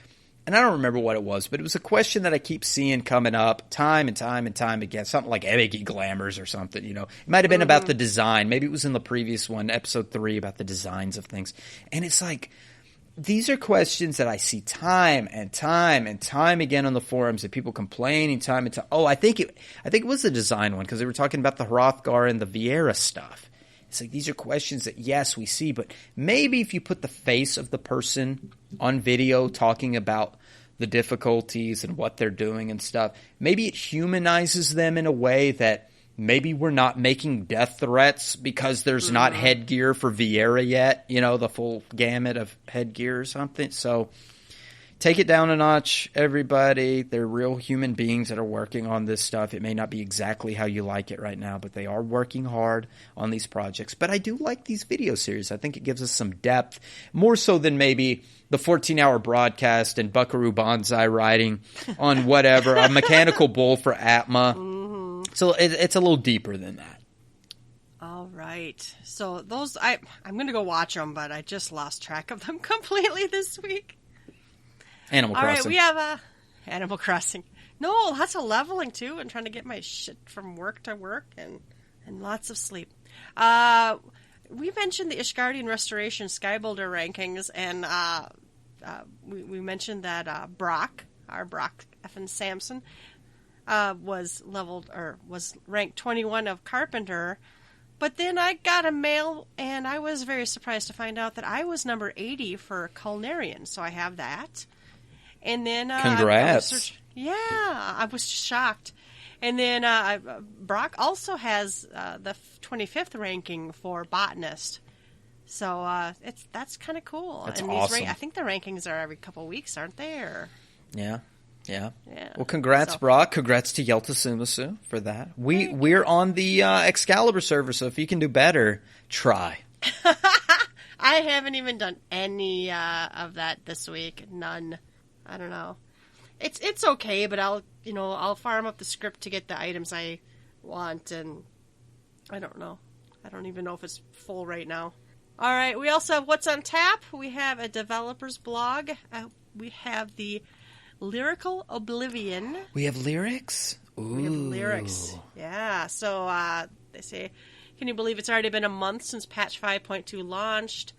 and I don't remember what it was, but it was a question that I keep seeing coming up time and time and time again, something like Ebony Glamours or something, you know. It might have been about the design. Maybe it was in the previous one, episode 3, about the designs of things. And it's like, these are questions that I see time and time and time again on the forums, and people complaining time and time. Oh, I think it was the design one, because they were talking about the Hrothgar and the Vieira stuff. It's like, these are questions that, yes, we see, but maybe if you put the face of the person on video talking about the difficulties and what they're doing and stuff, maybe it humanizes them in a way that maybe we're not making death threats because there's not headgear for Vieira yet, you know, the full gamut of headgear or something. So, take it down a notch, everybody. They're real human beings that are working on this stuff. It may not be exactly how you like it right now, but they are working hard on these projects. But I do like these video series. I think it gives us some depth, more so than maybe the 14-hour broadcast and Buckaroo Banzai riding on whatever, a mechanical bull for Atma. Mm-hmm. So it's a little deeper than that. All right. So those, I'm going to go watch them, but I just lost track of them completely this week. Animal Crossing. All right, we have Animal Crossing. No, lots of leveling, too, and trying to get my shit from work to work, and lots of sleep. We mentioned the Ishgardian Restoration Skybuilder rankings, and we mentioned that Brock effing Samson, was ranked 21 of Carpenter. But then I got a mail, and I was very surprised to find out that I was number 80 for Culinarian, so I have that. And then congrats. I was shocked. And then Brock also has the 25th ranking for Botanist. So that's kind of cool. That's and awesome. I think the rankings are every couple of weeks, aren't they? Or... Yeah. Yeah. Well, congrats, Brock. Congrats to Yelta Sumasu for that. We're on the Excalibur server, so if you can do better, try. I haven't even done any of that this week. None. I don't know. It's okay, but I'll farm up the script to get the items I want, and I don't know. I don't even know if it's full right now. All right, we also have What's on Tap. We have a developer's blog. We have the Lyrical Oblivion. We have lyrics? Ooh. We have lyrics. Yeah, so they say, can you believe it's already been a month since patch 5.2 launched?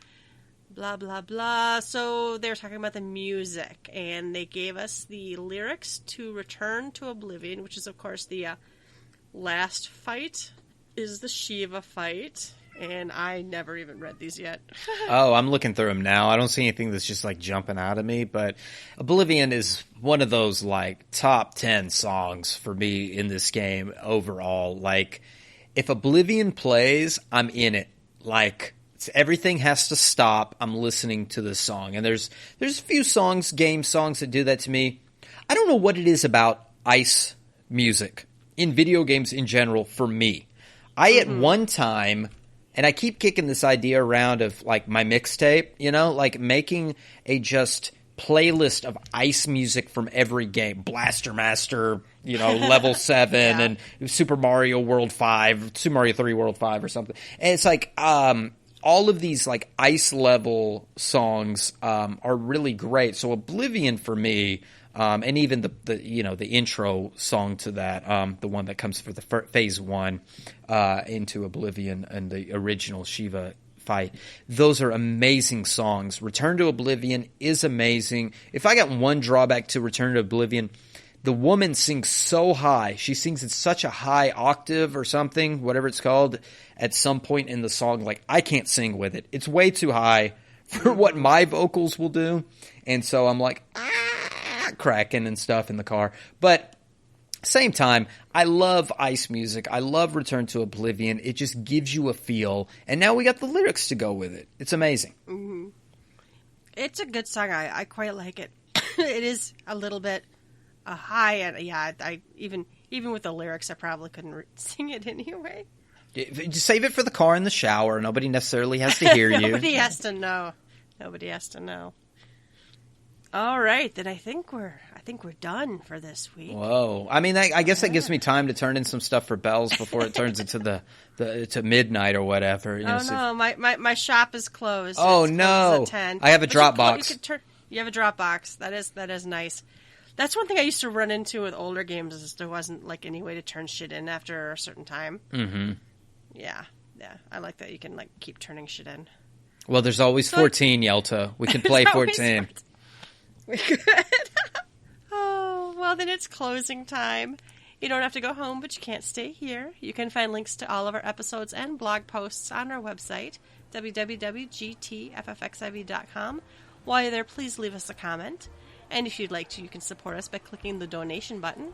Blah, blah, blah. So they're talking about the music, and they gave us the lyrics to Return to Oblivion, which is, of course, the last fight is the Shiva fight, and I never even read these yet. Oh, I'm looking through them now. I don't see anything that's just, like, jumping out at me, but Oblivion is one of those, like, top 10 songs for me in this game overall. Like, if Oblivion plays, I'm in it. Like... everything has to stop. I'm listening to this song. And there's a few game songs that do that to me. I don't know what it is about ice music in video games in general for me. At one time, and I keep kicking this idea around of like my mixtape, like making a just playlist of ice music from every game. Blaster Master, level 7 yeah. And Super Mario World 5, Super Mario 3 World 5 or something. And it's like, all of these like ice level songs are really great. So Oblivion for me, and even the intro song to that, the one that comes for the phase 1 into Oblivion and the original Shiva fight, those are amazing songs. Return to Oblivion is amazing. If I got one drawback to Return to Oblivion, the woman sings so high. She sings in such a high octave or something, whatever it's called, at some point in the song. Like, I can't sing with it. It's way too high for what my vocals will do. And so I'm like, cracking and stuff in the car. But same time, I love ice music. I love Return to Oblivion. It just gives you a feel. And now we got the lyrics to go with it. It's amazing. Mm-hmm. It's a good song. I quite like it. It is a little bit... high, and yeah, I even with the lyrics, I probably couldn't sing it anyway. Just save it for the car in the shower. Nobody necessarily has to hear you. Nobody has to know. All right, then I think we're done for this week. Whoa! I mean, I guess that gives me time to turn in some stuff for Bells before it turns into to midnight or whatever. No, my shop is closed. Oh it's no! closed at 10. I have a Dropbox. You have a Dropbox. That is nice. That's one thing I used to run into with older games is there wasn't like any way to turn shit in after a certain time. Mm-hmm. Yeah. I like that you can like keep turning shit in. Well, there's always 14, Yelta. We can play 14. We could. Oh, well then it's closing time. You don't have to go home, but you can't stay here. You can find links to all of our episodes and blog posts on our website, www.gtffxiv.com. While you're there, please leave us a comment. And if you'd like to, you can support us by clicking the donation button.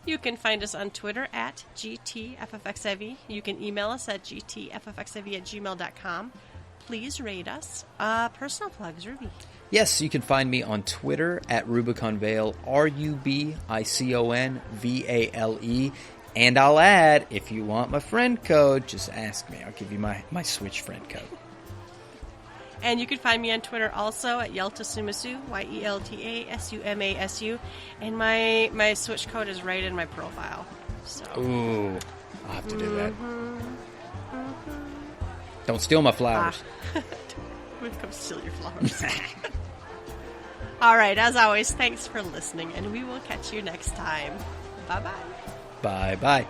You can find us on Twitter at GTFFXIV. You can email us at gtffxiv@gmail.com. Please rate us. Personal plugs, Ruby. Yes, you can find me on Twitter at RubiconVale, RubiconVale. And I'll add, if you want my friend code, just ask me. I'll give you my Switch friend code. And you can find me on Twitter also at YeltaSumasu, YeltaSumasu. And my Switch code is right in my profile. So. Ooh, I'll have to do that. Don't steal my flowers. We've come steal your flowers. All right, as always, thanks for listening, and we will catch you next time. Bye-bye. Bye-bye.